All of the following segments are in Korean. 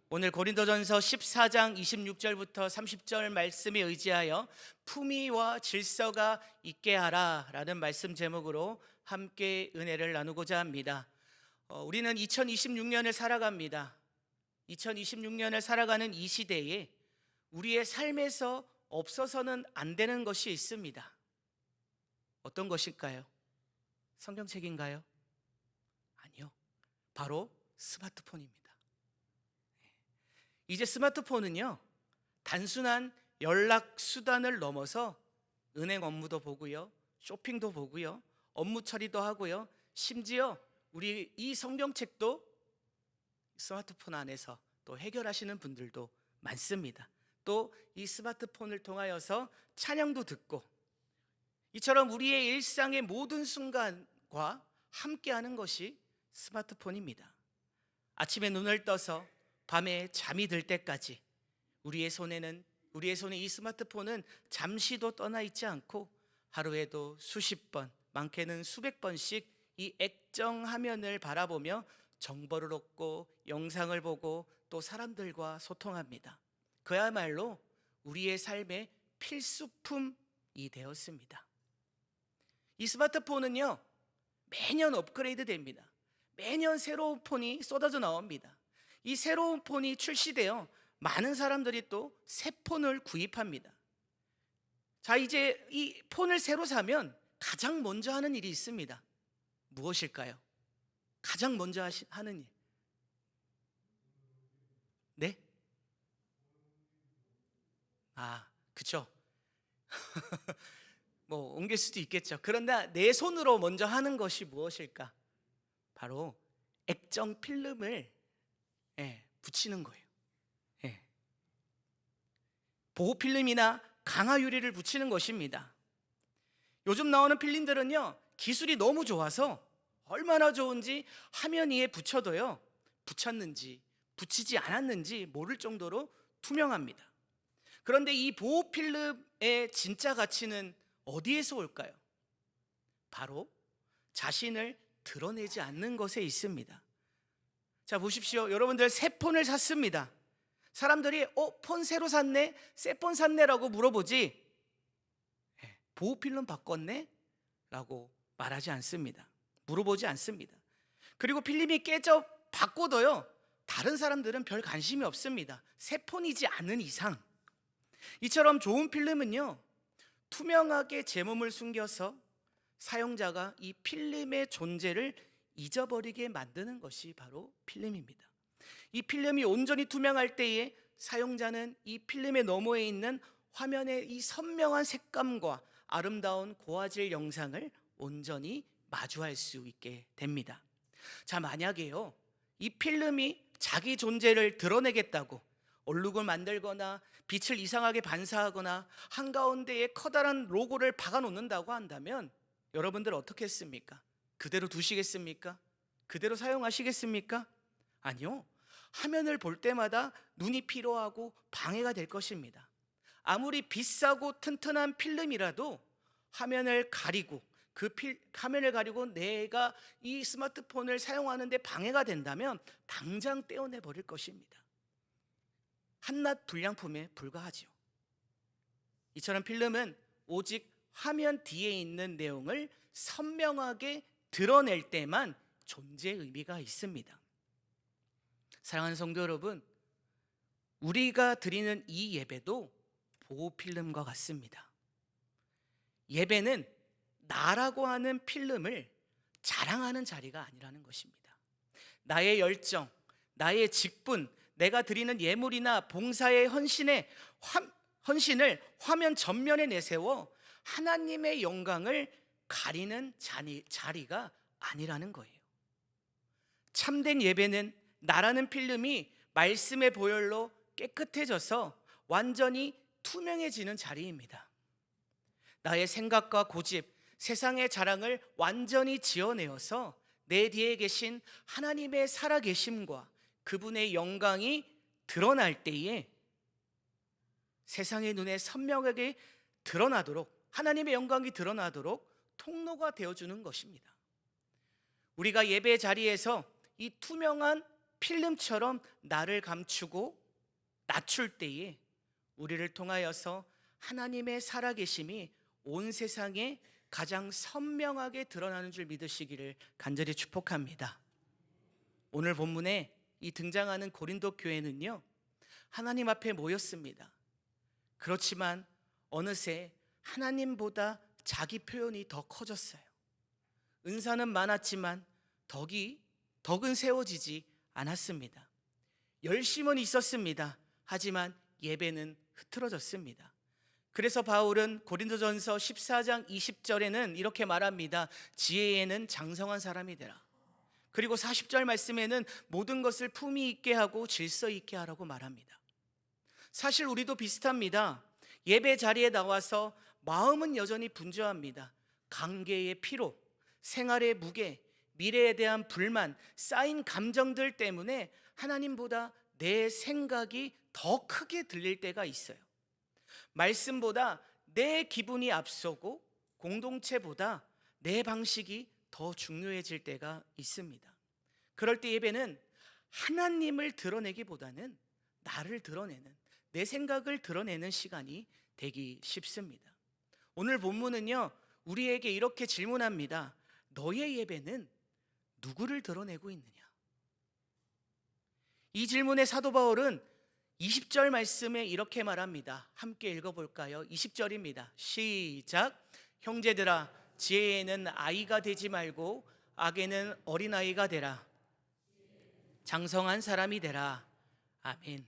오늘 고린도전서 14장 26절부터 30절 말씀에 의지하여 품위와 질서가 있게 하라 라는 말씀 제목으로 함께 은혜를 나누고자 합니다. 우리는 2026년을 살아갑니다. 2026년을 살아가는 이 시대에 우리의 삶에서 없어서는 안 되는 것이 있습니다. 어떤 것일까요? 성경책인가요? 아니요. 바로 스마트폰입니다. 이제 스마트폰은요, 단순한 연락 수단을 넘어서 은행 업무도 보고요, 쇼핑도 보고요, 업무 처리도 하고요, 심지어 우리 이 성경책도 스마트폰 안에서 또 해결하시는 분들도 많습니다. 또 이 스마트폰을 통하여서 찬양도 듣고, 이처럼 우리의 일상의 모든 순간과 함께하는 것이 스마트폰입니다. 아침에 눈을 떠서 밤에 잠이 들 때까지 우리의 손에 이 스마트폰은 잠시도 떠나 있지 않고 하루에도 수십 번, 많게는 수백 번씩 이 액정 화면을 바라보며 정보를 얻고 영상을 보고 또 사람들과 소통합니다. 그야말로 우리의 삶의 필수품이 되었습니다. 이 스마트폰은요, 매년 업그레이드 됩니다. 매년 새로운 폰이 쏟아져 나옵니다. 이 새로운 폰이 출시되어 많은 사람들이 또 새 폰을 구입합니다. 자, 이제 이 폰을 새로 사면 가장 먼저 하는 일이 있습니다. 무엇일까요? 가장 먼저 하는 일. 네? 그쵸. 뭐 옮길 수도 있겠죠. 그런데 내 손으로 먼저 하는 것이 무엇일까? 바로 액정 필름을 붙이는 거예요. 보호 필름이나 강화 유리를 붙이는 것입니다. 요즘 나오는 필름들은요, 기술이 너무 좋아서 얼마나 좋은지 화면 위에 붙여도요, 붙였는지 붙이지 않았는지 모를 정도로 투명합니다. 그런데 이 보호 필름의 진짜 가치는 어디에서 올까요? 바로 자신을 드러내지 않는 것에 있습니다. 자, 보십시오. 여러분들 새 폰을 샀습니다. 사람들이 폰 새로 샀네? 새 폰 샀네? 라고 물어보지, 보호 필름 바꿨네? 라고 말하지 않습니다. 물어보지 않습니다. 그리고 필름이 깨져 바꿔도요, 다른 사람들은 별 관심이 없습니다. 새 폰이지 않은 이상. 이처럼 좋은 필름은요, 투명하게 제 몸을 숨겨서 사용자가 이 필름의 존재를 잊어버리게 만드는 것이 바로 필름입니다. 이 필름이 온전히 투명할 때에 사용자는 이 필름의 너머에 있는 화면의 이 선명한 색감과 아름다운 고화질 영상을 온전히 마주할 수 있게 됩니다. 자, 만약에요, 이 필름이 자기 존재를 드러내겠다고 얼룩을 만들거나 빛을 이상하게 반사하거나 한가운데에 커다란 로고를 박아 놓는다고 한다면 여러분들 어떻게 했습니까? 그대로 두시겠습니까? 그대로 사용하시겠습니까? 아니요. 화면을 볼 때마다 눈이 피로하고 방해가 될 것입니다. 아무리 비싸고 튼튼한 필름이라도 화면을 가리고 화면을 가리고 내가 이 스마트폰을 사용하는데 방해가 된다면 당장 떼어내 버릴 것입니다. 한낱 불량품에 불과하지요. 이처럼 필름은 오직 화면 뒤에 있는 내용을 선명하게 드러낼 때만 존재 의미가 있습니다. 사랑하는 성도 여러분, 우리가 드리는 이 예배도 보호 필름과 같습니다. 예배는 나라고 하는 필름을 자랑하는 자리가 아니라는 것입니다. 나의 열정, 나의 직분, 내가 드리는 예물이나 봉사의 헌신을 화면 전면에 내세워 하나님의 영광을 가리는 자리가 아니라는 거예요. 참된 예배는 나라는 필름이 말씀의 보혈로 깨끗해져서 완전히 투명해지는 자리입니다. 나의 생각과 고집, 세상의 자랑을 완전히 지어내어서 내 뒤에 계신 하나님의 살아계심과 그분의 영광이 드러날 때에 세상의 눈에 선명하게 드러나도록, 하나님의 영광이 드러나도록 통로가 되어주는 것입니다. 우리가 예배 자리에서 이 투명한 필름처럼 나를 감추고 낮출 때에 우리를 통하여서 하나님의 살아계심이 온 세상에 가장 선명하게 드러나는 줄 믿으시기를 간절히 축복합니다. 오늘 본문에 이 등장하는 고린도 교회는요, 하나님 앞에 모였습니다. 그렇지만 어느새 하나님보다 자기 표현이 더 커졌어요. 은사는 많았지만 덕은 세워지지 않았습니다. 열심은 있었습니다. 하지만 예배는 흐트러졌습니다. 그래서 바울은 고린도전서 14장 20절에는 이렇게 말합니다. 지혜에는 장성한 사람이 되라. 그리고 40절 말씀에는 모든 것을 품위 있게 하고 질서 있게 하라고 말합니다. 사실 우리도 비슷합니다. 예배 자리에 나와서 마음은 여전히 분주합니다. 관계의 피로, 생활의 무게, 미래에 대한 불만, 쌓인 감정들 때문에 하나님보다 내 생각이 더 크게 들릴 때가 있어요. 말씀보다 내 기분이 앞서고 공동체보다 내 방식이 더 중요해질 때가 있습니다. 그럴 때 예배는 하나님을 드러내기보다는 나를 드러내는, 내 생각을 드러내는 시간이 되기 쉽습니다. 오늘 본문은요, 우리에게 이렇게 질문합니다. 너의 예배는 누구를 드러내고 있느냐? 이 질문에 사도 바울은 20절 말씀에 이렇게 말합니다. 함께 읽어볼까요? 20절입니다. 시작. 형제들아, 지혜에는 아이가 되지 말고 악에는 어린아이가 되라. 장성한 사람이 되라. 아멘.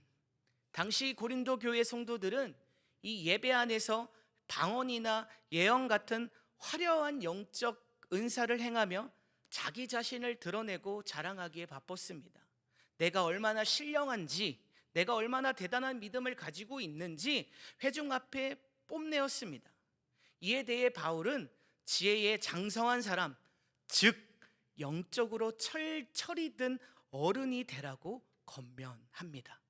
당시 고린도 교회 성도들은 이 예배 안에서 방언이나 예언 같은 화려한 영적 은사를 행하며 자기 자신을 드러내고 자랑하기에 바빴습니다. 내가 얼마나 신령한지, 내가 얼마나 대단한 믿음을 가지고 있는지 회중 앞에 뽐내었습니다. 이에 대해 바울은 지혜의 장성한 사람, 즉 영적으로 철이 든 어른이 되라고 권면합니다.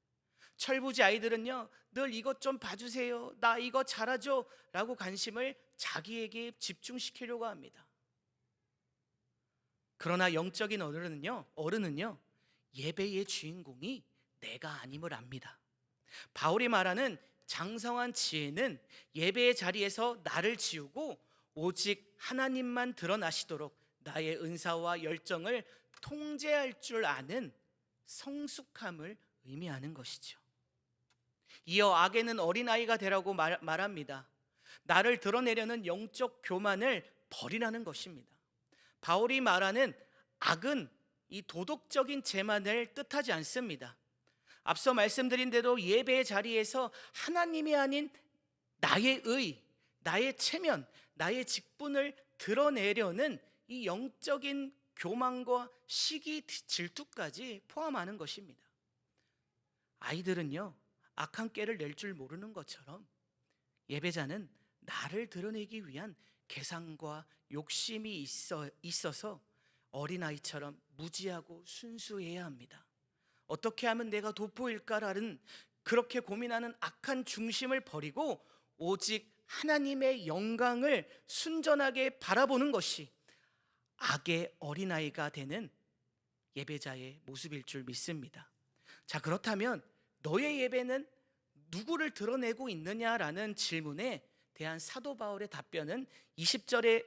철부지 아이들은요, 늘 이것 좀 봐주세요, 나 이거 잘하죠 라고 관심을 자기에게 집중시키려고 합니다. 그러나 영적인 어른은요 예배의 주인공이 내가 아님을 압니다. 바울이 말하는 장성한 지혜는 예배의 자리에서 나를 지우고 오직 하나님만 드러나시도록 나의 은사와 열정을 통제할 줄 아는 성숙함을 의미하는 것이죠. 이어 악에는 어린아이가 되라고 말합니다. 나를 드러내려는 영적 교만을 버리라는 것입니다. 바울이 말하는 악은 이 도덕적인 재만을 뜻하지 않습니다. 앞서 말씀드린 대로 예배의 자리에서 하나님이 아닌 나의 의, 나의 체면, 나의 직분을 드러내려는 이 영적인 교만과 시기, 질투까지 포함하는 것입니다. 아이들은요, 악한 꾀를 낼 줄 모르는 것처럼 예배자는 나를 드러내기 위한 계산과 욕심이 있어서 어린아이처럼 무지하고 순수해야 합니다. 어떻게 하면 내가 돋보일까라는 그렇게 고민하는 악한 중심을 버리고 오직 하나님의 영광을 순전하게 바라보는 것이 악의 어린아이가 되는 예배자의 모습일 줄 믿습니다. 자, 그렇다면 너의 예배는 누구를 드러내고 있느냐라는 질문에 대한 사도 바울의 답변은 20절에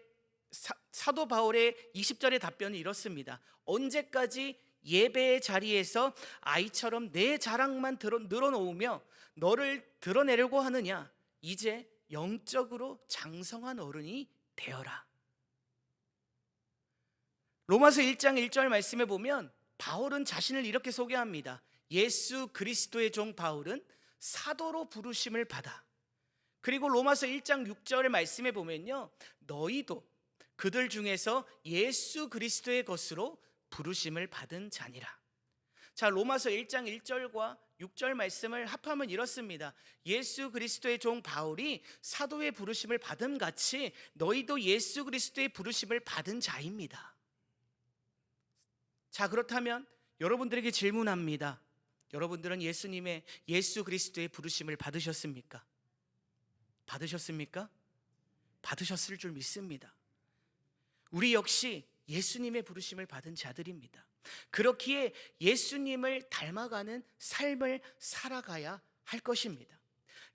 사도 바울의 20절의 답변은 이렇습니다. 언제까지 예배의 자리에서 아이처럼 내 자랑만 늘어놓으며 너를 드러내려고 하느냐? 이제 영적으로 장성한 어른이 되어라. 로마서 1장 1절 말씀에 보면 바울은 자신을 이렇게 소개합니다. 예수 그리스도의 종 바울은 사도로 부르심을 받아. 그리고 로마서 1장 6절의 말씀에 보면요, 너희도 그들 중에서 예수 그리스도의 것으로 부르심을 받은 자니라. 자, 로마서 1장 1절과 6절 말씀을 합하면 이렇습니다. 예수 그리스도의 종 바울이 사도의 부르심을 받은 같이 너희도 예수 그리스도의 부르심을 받은 자입니다. 자, 그렇다면 여러분들에게 질문합니다. 여러분들은 예수 그리스도의 부르심을 받으셨습니까? 받으셨습니까? 받으셨을 줄 믿습니다. 우리 역시 예수님의 부르심을 받은 자들입니다. 그렇기에 예수님을 닮아가는 삶을 살아가야 할 것입니다.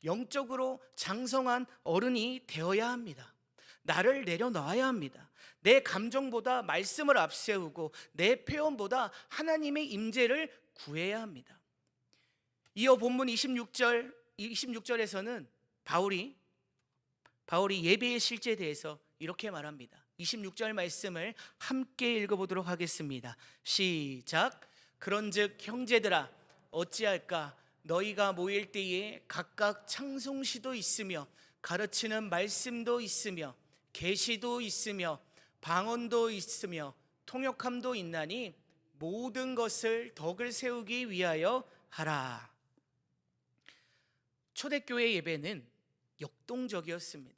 영적으로 장성한 어른이 되어야 합니다. 나를 내려놔야 합니다. 내 감정보다 말씀을 앞세우고 내 표현보다 하나님의 임재를 구해야 합니다. 이어 본문 26절에서는 바울이 예배의 실제에 대해서 이렇게 말합니다. 26절 말씀을 함께 읽어보도록 하겠습니다. 시작. 그런즉 형제들아 어찌할까? 너희가 모일 때에 각각 찬송시도 있으며 가르치는 말씀도 있으며 계시도 있으며 방언도 있으며 통역함도 있나니 모든 것을 덕을 세우기 위하여 하라. 초대교회 예배는 역동적이었습니다.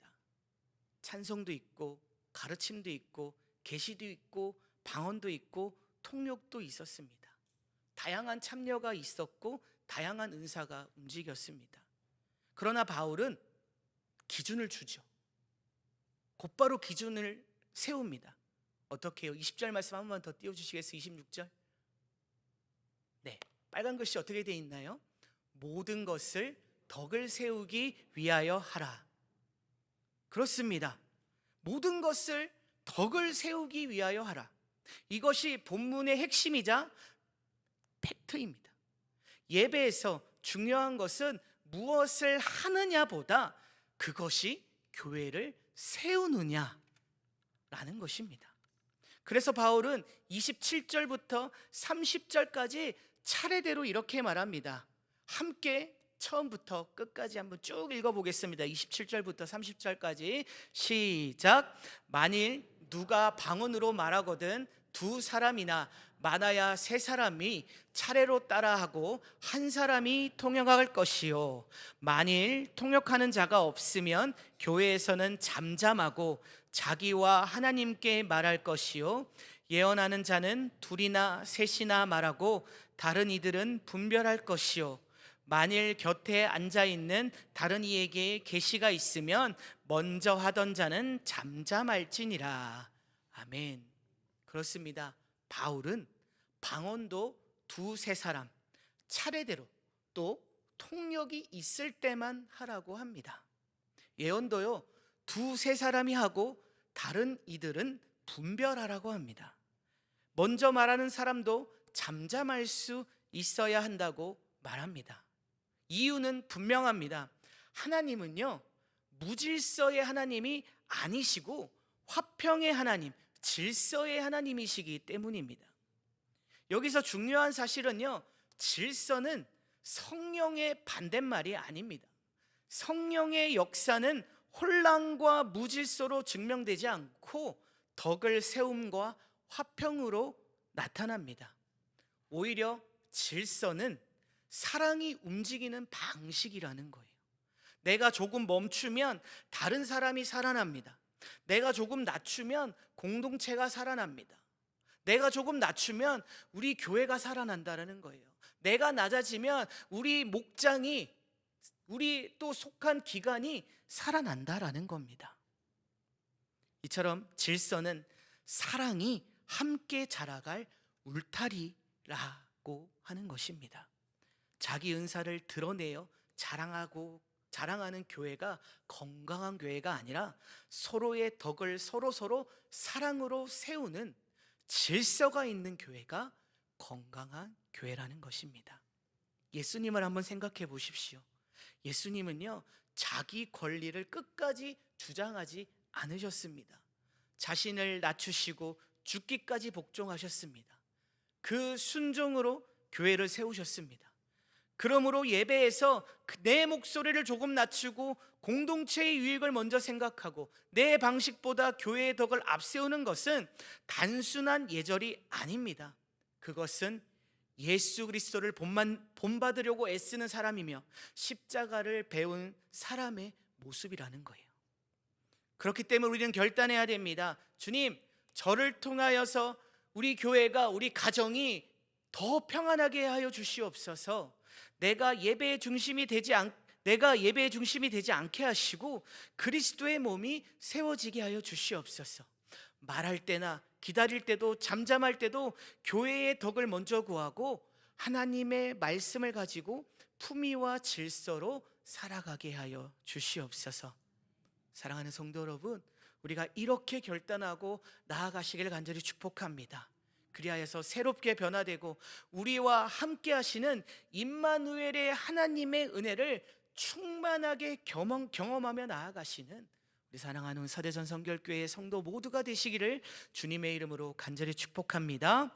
찬송도 있고 가르침도 있고 계시도 있고 방언도 있고 통역도 있었습니다. 다양한 참여가 있었고 다양한 은사가 움직였습니다. 그러나 바울은 기준을 주죠. 곧바로 기준을 세웁니다. 어떻게 해요? 20절 말씀 한 번만 더 띄워주시겠어요? 26절. 네, 빨간 글씨 어떻게 되어 있나요? 모든 것을 덕을 세우기 위하여 하라. 그렇습니다. 모든 것을 덕을 세우기 위하여 하라. 이것이 본문의 핵심이자 팩트입니다. 예배에서 중요한 것은 무엇을 하느냐보다 그것이 교회를 세우느냐라는 것입니다. 그래서 바울은 27절부터 30절까지 차례대로 이렇게 말합니다. 함께 처음부터 끝까지 한번 쭉 읽어보겠습니다. 27절부터 30절까지 시작. 만일 누가 방언으로 말하거든 두 사람이나 많아야 세 사람이 차례로 따라하고 한 사람이 통역할 것이요 만일 통역하는 자가 없으면 교회에서는 잠잠하고 자기와 하나님께 말할 것이요 예언하는 자는 둘이나 셋이나 말하고 다른 이들은 분별할 것이요 만일 곁에 앉아있는 다른 이에게 계시가 있으면 먼저 하던 자는 잠잠할지니라. 아멘. 그렇습니다. 바울은 방언도 두세 사람 차례대로 또 통역이 있을 때만 하라고 합니다. 예언도요 두세 사람이 하고 다른 이들은 분별하라고 합니다. 먼저 말하는 사람도 잠잠할 수 있어야 한다고 말합니다. 이유는 분명합니다. 하나님은요 무질서의 하나님이 아니시고 화평의 하나님, 질서의 하나님이시기 때문입니다. 여기서 중요한 사실은요 질서는 성령의 반대말이 아닙니다. 성령의 역사는 혼란과 무질서로 증명되지 않고 덕을 세움과 화평으로 나타납니다. 오히려 질서는 사랑이 움직이는 방식이라는 거예요. 내가 조금 멈추면 다른 사람이 살아납니다. 내가 조금 낮추면 공동체가 살아납니다. 내가 조금 낮추면 우리 교회가 살아난다는 거예요. 내가 낮아지면 우리 목장이 우리 또 속한 기관이 살아난다라는 겁니다. 이처럼 질서는 사랑이 함께 자라갈 울타리라고 하는 것입니다. 자기 은사를 드러내어 자랑하는 교회가 건강한 교회가 아니라 서로의 덕을 서로 사랑으로 세우는 질서가 있는 교회가 건강한 교회라는 것입니다. 예수님을 한번 생각해 보십시오. 예수님은요 자기 권리를 끝까지 주장하지 않으셨습니다. 자신을 낮추시고 죽기까지 복종하셨습니다. 그 순종으로 교회를 세우셨습니다. 그러므로 예배에서 내 목소리를 조금 낮추고 공동체의 유익을 먼저 생각하고 내 방식보다 교회의 덕을 앞세우는 것은 단순한 예절이 아닙니다. 그것은 예수 그리스도를 본받으려고 애쓰는 사람이며 십자가를 배운 사람의 모습이라는 거예요. 그렇기 때문에 우리는 결단해야 됩니다. 주님, 저를 통하여서 우리 교회가 우리 가정이 더 평안하게 하여 주시옵소서. 내가 예배의 중심이 되지 않게 하시고 그리스도의 몸이 세워지게 하여 주시옵소서. 말할 때나 기다릴 때도 잠잠할 때도 교회의 덕을 먼저 구하고 하나님의 말씀을 가지고 품위와 질서로 살아가게 하여 주시옵소서. 사랑하는 성도 여러분, 우리가 이렇게 결단하고 나아가시기를 간절히 축복합니다. 그리하여서 새롭게 변화되고 우리와 함께 하시는 임마누엘의 하나님의 은혜를 충만하게 경험하며 나아가시는 우리 사랑하는 서대전 성결교회 성도 모두가 되시기를 주님의 이름으로 간절히 축복합니다.